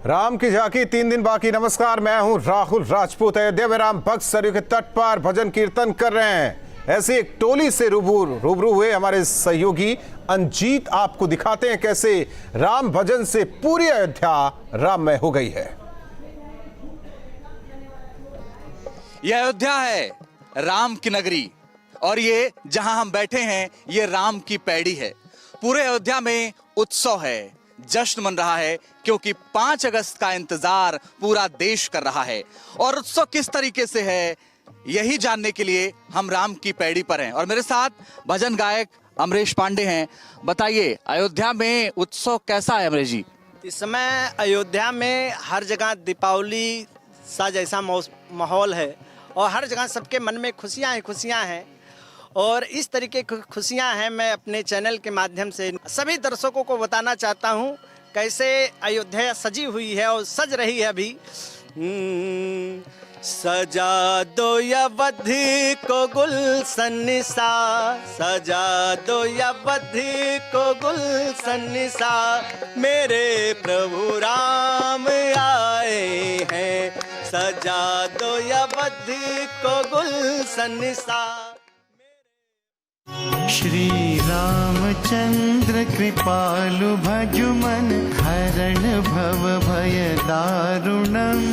राम की झांकी 3 दिन बाकी। नमस्कार, मैं हूं राहुल राजपूत। अयोध्या में राम भक्त सरयू के तट पर भजन कीर्तन कर रहे हैं। ऐसी एक टोली से रूबरू हुए हमारे सहयोगी अंजीत। आपको दिखाते हैं कैसे राम भजन से पूरी अयोध्या राममय हो गई है। यह अयोध्या है, राम की नगरी, और ये जहां हम बैठे हैं ये राम की पैड़ी है। पूरे अयोध्या में उत्सव है, जश्न मन रहा है, क्योंकि 5 अगस्त का इंतजार पूरा देश कर रहा है। और उत्सव किस तरीके से है यही जानने के लिए हम राम की पैड़ी पर हैं और मेरे साथ भजन गायक अमरेश पांडे हैं। बताइए, अयोध्या में उत्सव कैसा है अमरेश जी? इस समय अयोध्या में हर जगह दीपावली सा जैसा माहौल है और हर जगह सबके मन में खुशियां हैं और इस तरीके की खुशियां हैं। मैं अपने चैनल के माध्यम से सभी दर्शकों को बताना चाहता हूं कैसे अयोध्या सजी हुई है और सज रही है अभी। सजा दो अवधि को गुलशन सा, सजा दो अवधि को गुलशन सा, मेरे प्रभु राम आए हैं। सजा दो अवधि को गुलशन सा। श्री रामचंद्र कृपालु भजुमन हरण भव भय दारुणम।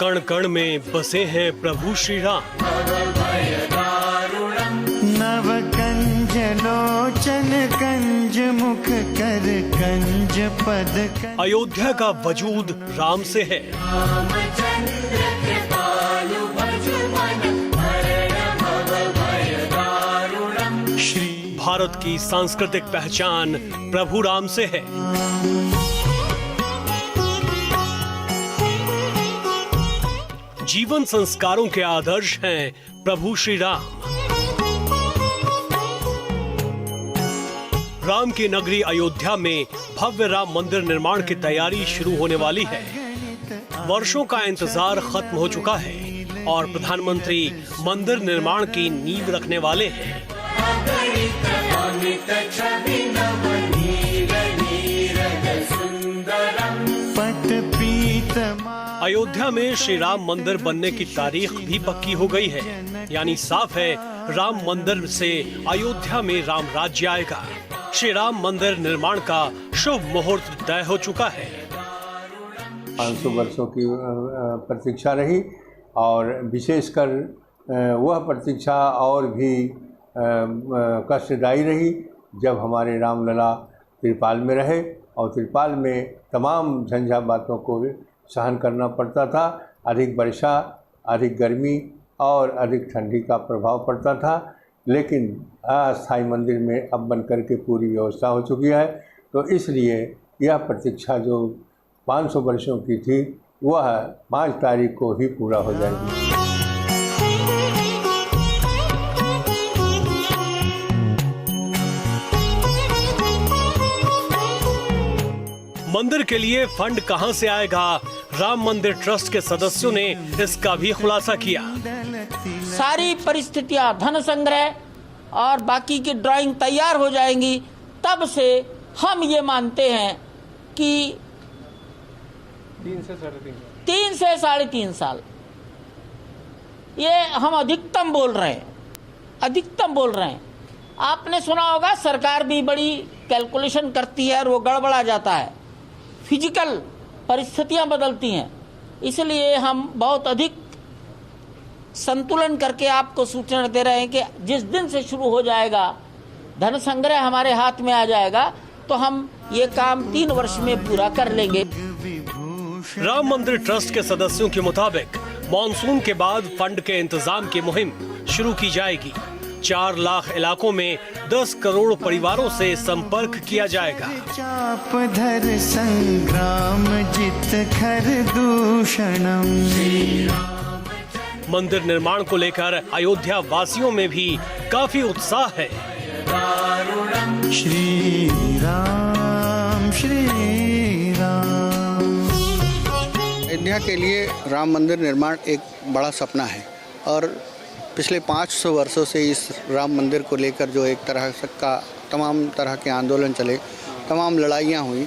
कण कण में बसे हैं प्रभु श्री राम। नव कंज लोचन कंज मुख कर कंज पद। अयोध्या का वजूद राम से है। भारत की सांस्कृतिक पहचान प्रभु राम से है। जीवन संस्कारों के आदर्श हैं प्रभु श्री राम। राम की नगरी अयोध्या में भव्य राम मंदिर निर्माण की तैयारी शुरू होने वाली है। वर्षों का इंतजार खत्म हो चुका है और प्रधानमंत्री मंदिर निर्माण की नींव रखने वाले हैं। अयोध्या में श्री राम मंदिर बनने की तारीख भी पक्की हो गई है, यानी साफ है राम मंदिर से अयोध्या में राम राज्य आएगा। श्री राम मंदिर निर्माण का शुभ मुहूर्त तय हो चुका है। 500 वर्षों की प्रतीक्षा रही और विशेषकर वह प्रतीक्षा और भी कष्टदायी रही जब हमारे रामलला त्रिपाल में रहे और त्रिपाल में तमाम झंझावातों को सहन करना पड़ता था। अधिक वर्षा, अधिक गर्मी और अधिक ठंडी का प्रभाव पड़ता था, लेकिन अस्थायी मंदिर में अब बन करके पूरी व्यवस्था हो चुकी है। तो इसलिए यह प्रतीक्षा जो 500 वर्षों की थी वह 5 तारीख को ही पूरा हो जाएगी। मंदिर के लिए फंड कहां से आएगा? राम मंदिर ट्रस्ट के सदस्यों ने इसका भी खुलासा किया। सारी परिस्थितियां, धन संग्रह और बाकी की ड्राइंग तैयार हो जाएंगी, तब से हम ये मानते हैं कि 3 से साढ़े 3 साल, ये हम अधिकतम बोल रहे हैं। आपने सुना होगा सरकार भी बड़ी कैलकुलेशन करती है और वो गड़बड़ा जाता है, फिजिकल परिस्थितियां बदलती हैं। इसलिए हम बहुत अधिक संतुलन करके आपको सूचना दे रहे हैं कि जिस दिन से शुरू हो जाएगा, धन संग्रह हमारे हाथ में आ जाएगा, तो हम ये काम 3 वर्ष में पूरा कर लेंगे। राम मंदिर ट्रस्ट के सदस्यों के मुताबिक मॉनसून के बाद फंड के इंतजाम की मुहिम शुरू की जाएगी। 4 लाख इलाकों में 10 करोड़ परिवारों से संपर्क किया जाएगा। चापधर संग्राम जित खर दूषणम। मंदिर निर्माण को लेकर अयोध्या वासियों में भी काफी उत्साह है। श्री राम श्री राम। अयोध्या के लिए राम मंदिर निर्माण एक बड़ा सपना है और पिछले 500 वर्षों से इस राम मंदिर को लेकर जो एक तरह का तमाम तरह के आंदोलन चले, तमाम लड़ाइयाँ हुई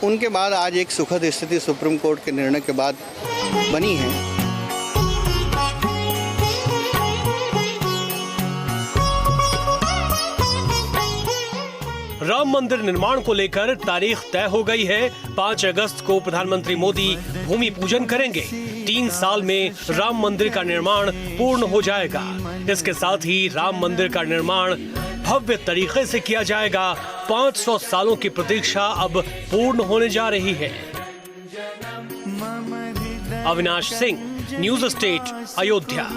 उनके बाद आज एक सुखद स्थिति सुप्रीम कोर्ट के निर्णय के बाद बनी है। राम मंदिर निर्माण को लेकर तारीख तय हो गई है। 5 अगस्त को प्रधानमंत्री मोदी भूमि पूजन करेंगे। 3 साल में राम मंदिर का निर्माण पूर्ण हो जाएगा। इसके साथ ही राम मंदिर का निर्माण भव्य तरीके से किया जाएगा। 500 सालों की प्रतीक्षा अब पूर्ण होने जा रही है। Avinash Singh, news state, Ayodhya.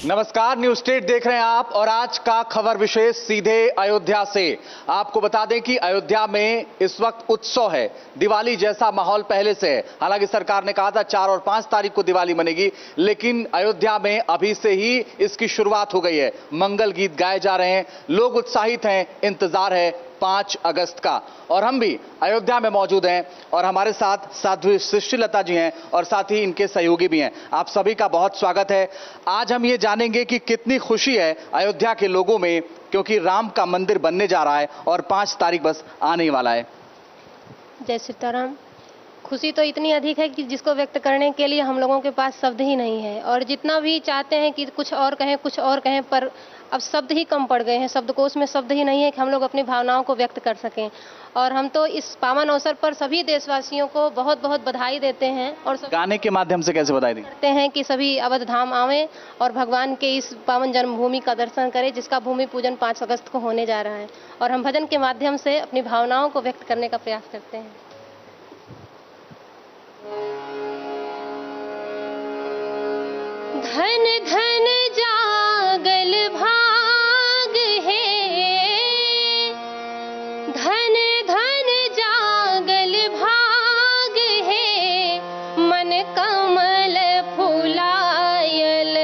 नमस्कार, न्यूज स्टेट देख रहे हैं आप और आज का खबर विशेष सीधे अयोध्या से। आपको बता दें कि अयोध्या में इस वक्त उत्सव है, दिवाली जैसा माहौल पहले से है। हालांकि सरकार ने कहा था 4 और 5 तारीख को दिवाली मनेगी, लेकिन अयोध्या में अभी से ही इसकी शुरुआत हो गई है। मंगल गीत गाए जा रहे हैं, लोग उत्साहित हैं, इंतजार है 5 अगस्त का। और हम भी अयोध्या में मौजूद हैं और हमारे साथ साध्वी सृष्टिलता जी हैं और साथ ही इनके सहयोगी भी हैं। आप सभी का बहुत स्वागत है। आज हम ये जानेंगे कि कितनी खुशी है अयोध्या के लोगों में, क्योंकि राम का मंदिर बनने जा रहा है और 5 तारीख बस आने ही वाला है। जय सीताराम। खुशी तो इतनी अधिक है कि जिसको व्यक्त करने के लिए हम लोगों के पास शब्द ही नहीं है, और जितना भी चाहते हैं कि कुछ और कहें पर अब शब्द ही कम पड़ गए हैं। शब्दकोश में शब्द ही नहीं है कि हम लोग अपनी भावनाओं को व्यक्त कर सकें। और हम तो इस पावन अवसर पर सभी देशवासियों को बहुत बहुत बधाई देते हैं और गाने के माध्यम से कैसे बधाई करते हैं कि सभी अवध धाम आवें और भगवान के इस पावन जन्मभूमि का दर्शन करें, जिसका भूमि पूजन 5 अगस्त को होने जा रहा है। और हम भजन के माध्यम से अपनी भावनाओं को व्यक्त करने का प्रयास करते हैं। धन धन जागल भाग है, धन धन जागल भाग है, मन कमल फुलायल,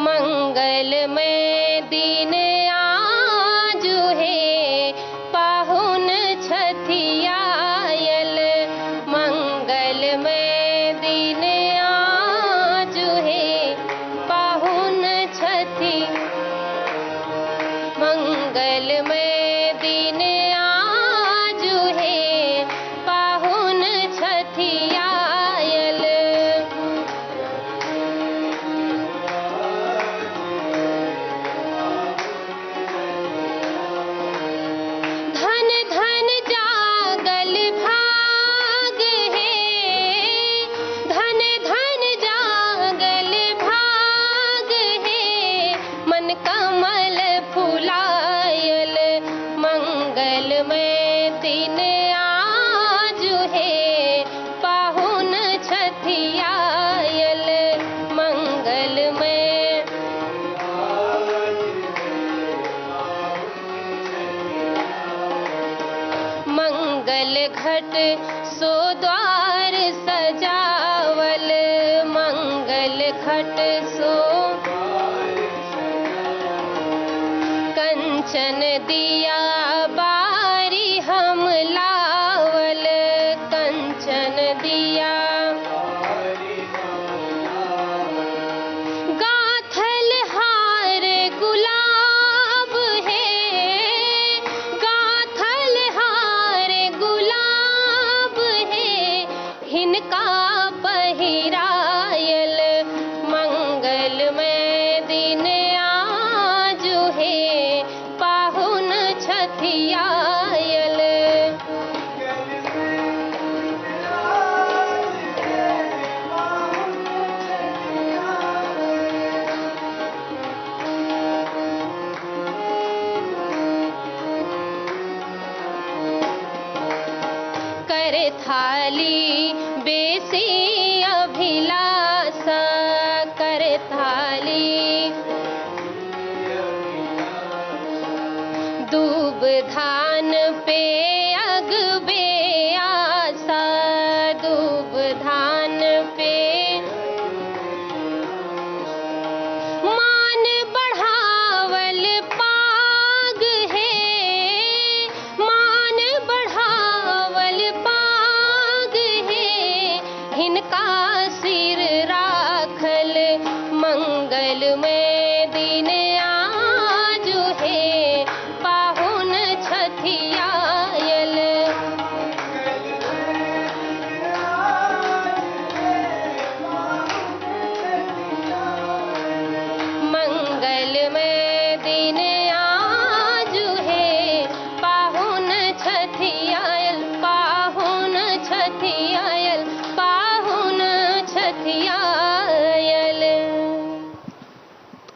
मंगल में दिन आजु है, पाहुन छठियायल, मंगल में दिन आजु है, पाहुन छठी, मंगल में दिन आजु है, पाहुन छठियायल। धन धन जागल भाग है, धन धन जागल भाग है, मन कमल फुलायल, मंगल में दिन आजु है, पाहुन छठियायल, मंगल में। मंगल घट सो द्वार सजावल, मंगल घट सो कंचन दिया बारी हम लावल, कंचन दिया गाथल हार गुलाब है, गाथल हार गुलाब है, हिनका पहिरायल, मंगल में दिन आजु है, पाहुन छठियायल। करे थाली बेसी अभिलाषा, करे थाली दूब धान पे अगबे आशा, दूब धान पे मान बढ़ावल पाग है, मान बढ़ावल पाग है, हिनका सिर राखल, मंगल में दिन आजु है, पाहुन छठ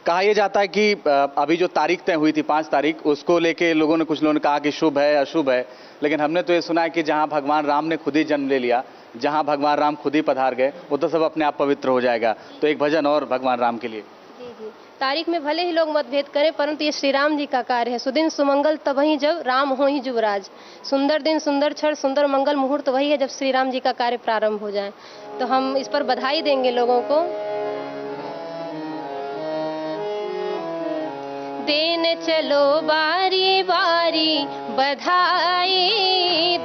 कहा यह जाता है कि अभी जो तारीख तय हुई थी 5 तारीख, उसको लेके लोगों ने, कुछ लोगों ने कहा कि शुभ है अशुभ है, लेकिन हमने तो ये सुना है कि जहां भगवान राम ने खुद ही जन्म ले लिया, जहां भगवान राम खुद ही पधार गए, वो तो सब अपने आप पवित्र हो जाएगा। तो एक भजन और भगवान राम के लिए। जी जी, तारीख में भले ही लोग मतभेद करें, परंतु ये श्री राम जी का कार्य है। सुदिन सुमंगल तबहि जब राम हो ही जुवराज। सुंदर दिन, सुंदर क्षण, सुंदर मंगल मुहूर्त वही है जब श्री राम जी का कार्य प्रारंभ हो जाए। तो हम इस पर बधाई देंगे लोगों को। देन चलो बारी बारी बधाई,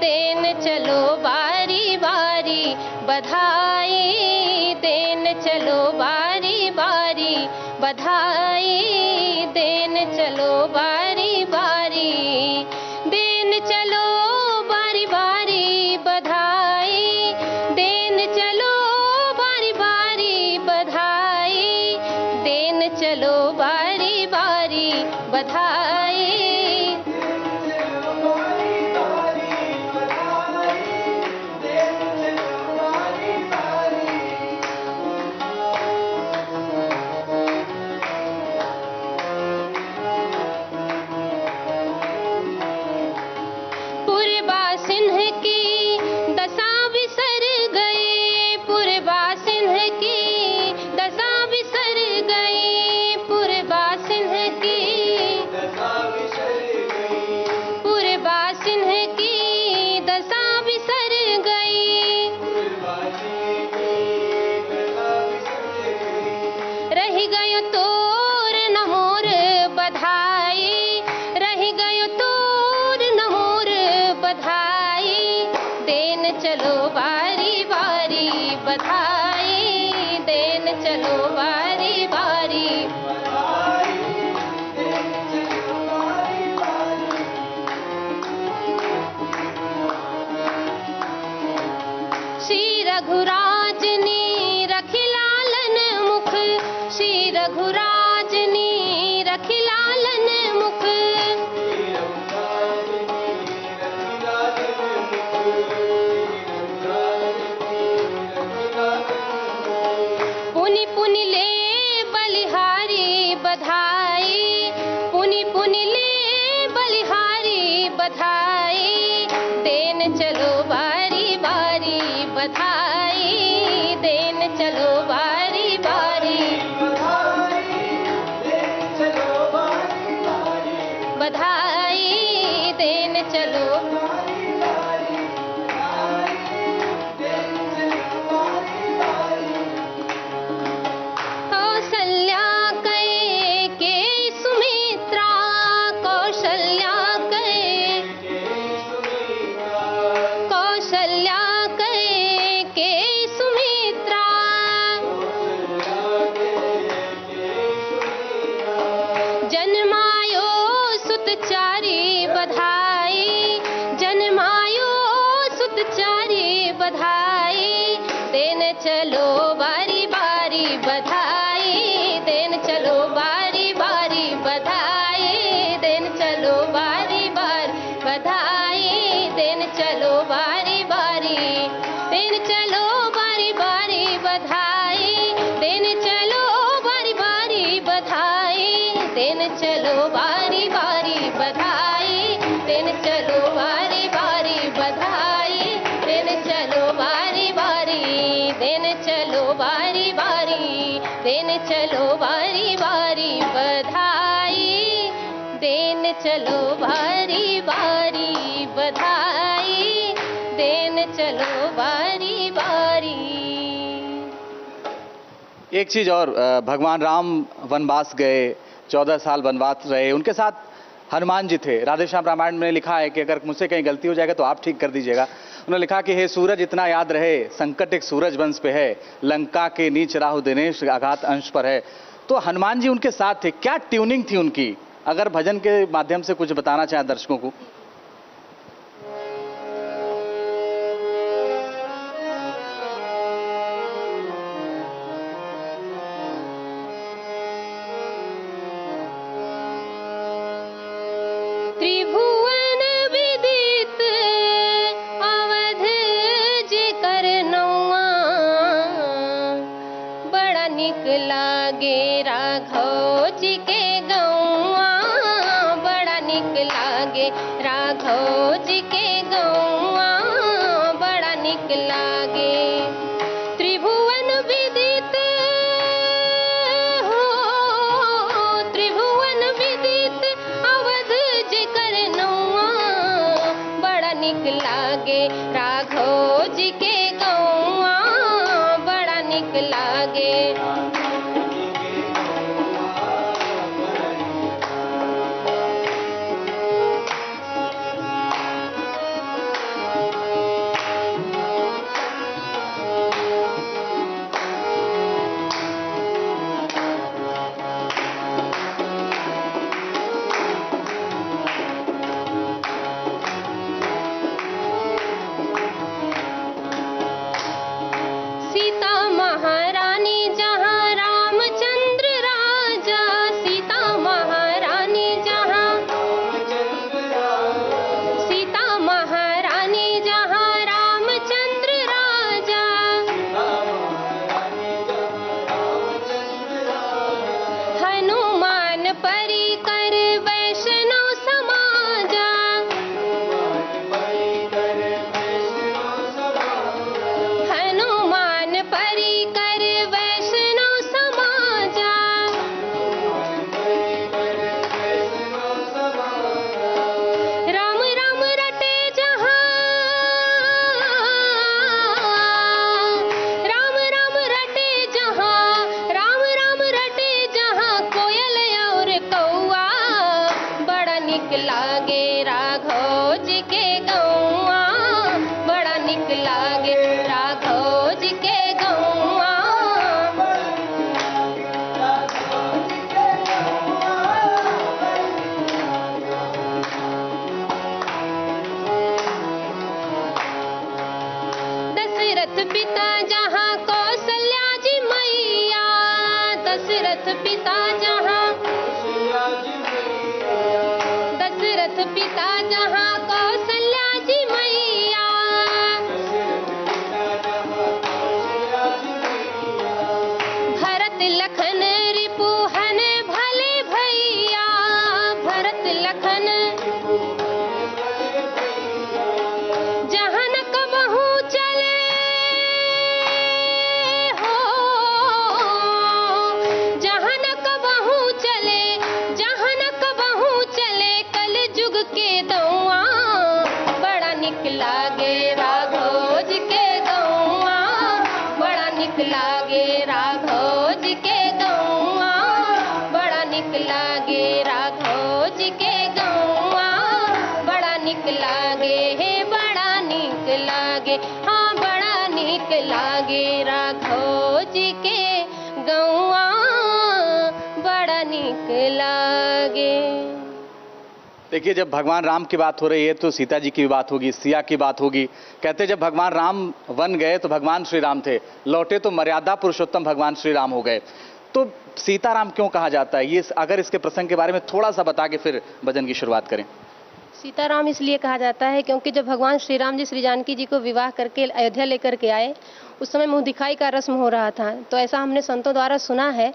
देन चलो बारी बारी बधाई, देन चलो बारी बारी बधाई, देन चलो बारी बारी, देन चलो बारी बारी बधाई, देन चलो बारी बारी बधाई, देन चलो बारी बारी बधाई। पुरबा सिंह की दशा बिसर गई, पुरबा सिंह की दशा बिसर गई, पुरबा सिंह की पुरबा सिंह की दशा बिसर गई, रह गयो तोर न मोर बधाई, रह गयो तोर न मोर बधाई, देन चलो बारी बारी बधाई, देन चलो बारी बारी। श्री रघुराज ने रखी लालन मुख, श्री रघुराज ने रखी लालन मुख, पुनि पुनि ले बलिहारी बधाई, पुनि पुनि ले बलिहारी बधाई, देन चलो बारी बारी बधाई, देन चलो बारी बारी बधाई, देन चलो। कौशल्या के सुमित्रा, कौशल्या कौशल्या के सुमित्रा, जन्मायो सुतचारी बधाई, जन्मायो सुतचारी बधाई, देन चलो बारी बारी बधाई, देन चलो बारी बारी बधाई, देन चलो बारी बारी बधाई, देन चलो बारी बारी, देन चलो बारी बारी बधाई, देन चलो बारी बारी बधाई, देन चलो बारी बारी बधाई, देन चलो बारी बारी बधाई, देन चलो बारी बारी, देन चलो बारी बारी, देन चलो बारी बारी बधाई, देन चलो बारी बारी बधाई, देन चलो बारी बारी। एक चीज और, भगवान राम वनवास गए, 14 साल वनवास रहे, उनके साथ हनुमान जी थे। राधेश्याम रामायण में लिखा है कि अगर मुझसे कहीं गलती हो जाएगा तो आप ठीक कर दीजिएगा। उन्होंने लिखा कि हे सूरज इतना याद रहे, संकट एक सूरज वंश पे है, लंका के नीच राहु दिनेश आघात अंश पर है। तो हनुमान जी उनके साथ थे, क्या ट्यूनिंग थी उनकी, अगर भजन के माध्यम से कुछ बताना चाहें दर्शकों को। त्रिभुवन विदित अवध जे करनौआ, बड़ा निक लागे राघव पिता जहाँ दशरथ पिता जहाँ कौशल्या जी मैया भरत लखन रिपुहन भले भैया भरत लखन जहाँ न कबहू चले हो जहाँ न कबहू चले जहाँ न कबहू चले कल जुग के दौआ बड़ा निक लागे राघव जी के गौआ बड़ा निक लागे राघव जी के गौआ बड़ा निक लागे राघव जी के गौआ बड़ा निक लागे हे बड़ा निक लागे हाँ बड़ा निक लागे राघव जी के गौआ बड़ा निक लागे। देखिए, जब भगवान राम की बात हो रही है तो सीता जी की भी बात होगी, सिया की बात होगी। कहते जब भगवान राम वन गए तो भगवान श्री राम थे, लौटे तो मर्यादा पुरुषोत्तम भगवान श्री राम हो गए। तो सीताराम क्यों कहा जाता है, ये अगर इसके प्रसंग के बारे में थोड़ा सा बता के फिर भजन की शुरुआत करें। सीताराम इसलिए कहा जाता है क्योंकि जब भगवान श्री राम जी श्री जानकी जी को विवाह करके अयोध्या लेकर के आए उस समय मुँह दिखाई का रस्म हो रहा था। तो ऐसा हमने संतों द्वारा सुना है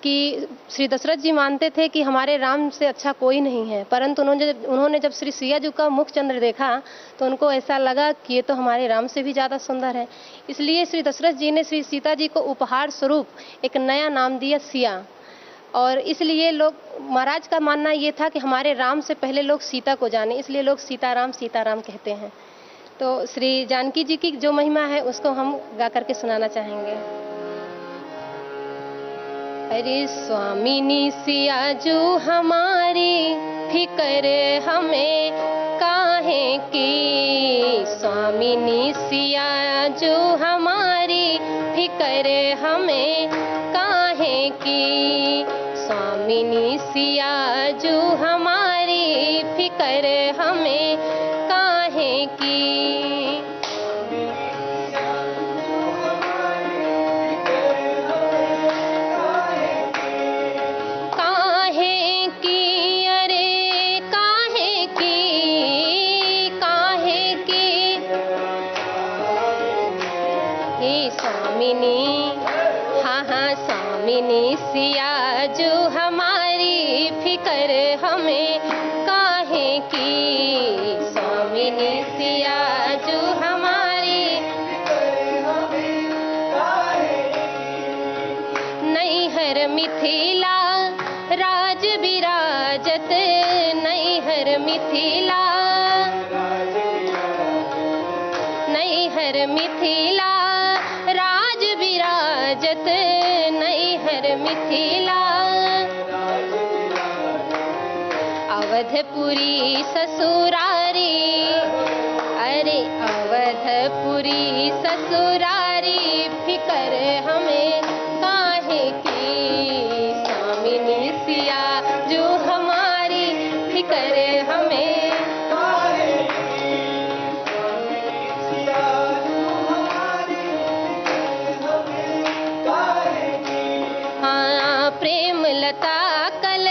कि श्री दशरथ जी मानते थे कि हमारे राम से अच्छा कोई नहीं है, परंतु उन्होंने जब श्री सिया जी का मुख चंद्र देखा तो उनको ऐसा लगा कि ये तो हमारे राम से भी ज़्यादा सुंदर है। इसलिए श्री दशरथ जी ने श्री सीता जी को उपहार स्वरूप एक नया नाम दिया सिया। और इसलिए लोग महाराज का मानना ये था कि हमारे राम से पहले लोग सीता को जाने, इसलिए लोग सीताराम कहते हैं। तो श्री जानकी जी की जो महिमा है उसको हम गा करके सुनाना चाहेंगे। अरे स्वामिनी सिया जो हमारी फिकर हमें काहे की, स्वामिनी सिया जो हमारी फिकर हमें काहे की, स्वामिनी सिया जो हमारी फिकर हमें काहे की। स्वामिनी सिया जो हमारी फिकर हमें काहे की, स्वामिनी सिया जो हमारी नैहर मिथिला राज विराजत, नैहर मिथिला नैहर मिथिला राज विराजत, नैहर मिथिला अवधपुरी ससुरारी, अरे अवधपुरी ससुरारी फिकर हमें काहे की, स्वामिनी सिया जो हमारी फिकर हमें काहे की। हाँ प्रेम लता कल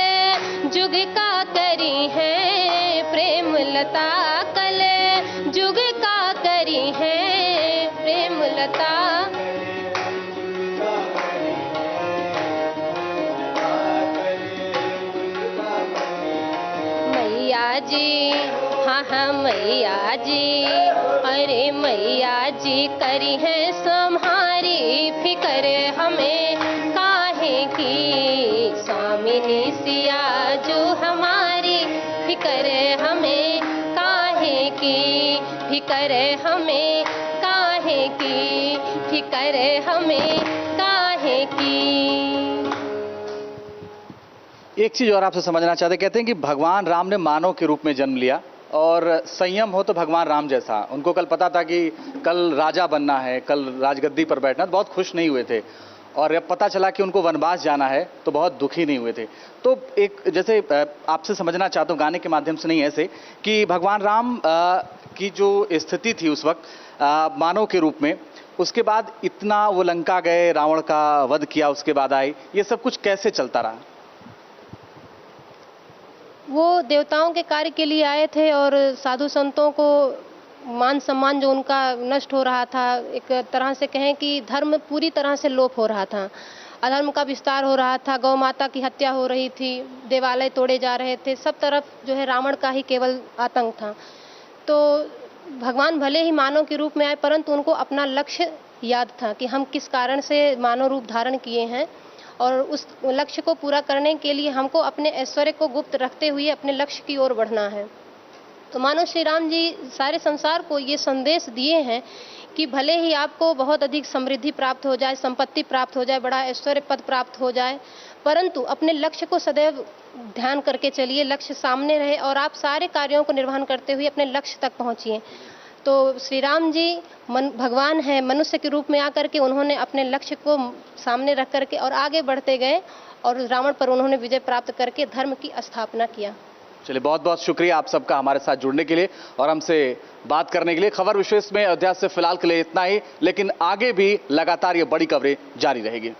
जुग का करी है, प्रेम लता कल जुग का करी है, प्रेम लता मैया जी, हाँ हाँ मैया जी, अरे मैया जी करी है तुम्हारी फिकर हमें काहे की, स्वामिनी सिया जो हमारी फिकर हमें काहे की, फिकर हमें काहे की, फिकर हमें काहे की। एक चीज और आपसे समझना चाहते, कहते हैं कि भगवान राम ने मानव के रूप में जन्म लिया और संयम हो तो भगवान राम जैसा। उनको कल पता था कि कल राजा बनना है, कल राजगद्दी पर बैठना, तो बहुत खुश नहीं हुए थे। और जब पता चला कि उनको वनवास जाना है तो बहुत दुखी नहीं हुए थे। तो एक जैसे आपसे समझना चाहता हूँ गाने के माध्यम से नहीं, ऐसे कि भगवान राम की जो स्थिति थी उस वक्त मानव के रूप में, उसके बाद इतना वो लंका गए, रावण का वध किया, उसके बाद आए, ये सब कुछ कैसे चलता रहा? वो देवताओं के कार्य के लिए आए थे और साधु संतों को मान सम्मान जो उनका नष्ट हो रहा था, एक तरह से कहें कि धर्म पूरी तरह से लोप हो रहा था, अधर्म का विस्तार हो रहा था, गौ माता की हत्या हो रही थी, देवालय तोड़े जा रहे थे, सब तरफ जो है रावण का ही केवल आतंक था। तो भगवान भले ही मानव के रूप में आए, परंतु उनको अपना लक्ष्य याद था कि हम किस कारण से मानव रूप धारण किए हैं और उस लक्ष्य को पूरा करने के लिए हमको अपने ऐश्वर्य को गुप्त रखते हुए अपने लक्ष्य की ओर बढ़ना है। तो मानो श्री राम जी सारे संसार को ये संदेश दिए हैं कि भले ही आपको बहुत अधिक समृद्धि प्राप्त हो जाए, संपत्ति प्राप्त हो जाए, बड़ा ऐश्वर्य पद प्राप्त हो जाए, परंतु अपने लक्ष्य को सदैव ध्यान करके चलिए, लक्ष्य सामने रहे और आप सारे कार्यों को निर्वहन करते हुए अपने लक्ष्य तक पहुंचिए। तो श्री राम जी भगवान है, मनुष्य के रूप में आकर के उन्होंने अपने लक्ष्य को सामने रख करके और आगे बढ़ते गए और रावण पर उन्होंने विजय प्राप्त करके धर्म की स्थापना किया। चलिए, बहुत बहुत शुक्रिया आप सबका हमारे साथ जुड़ने के लिए और हमसे बात करने के लिए। खबर विशेष में अयोध्या से फिलहाल के लिए इतना ही, लेकिन आगे भी लगातार ये बड़ी खबरें जारी रहेगी।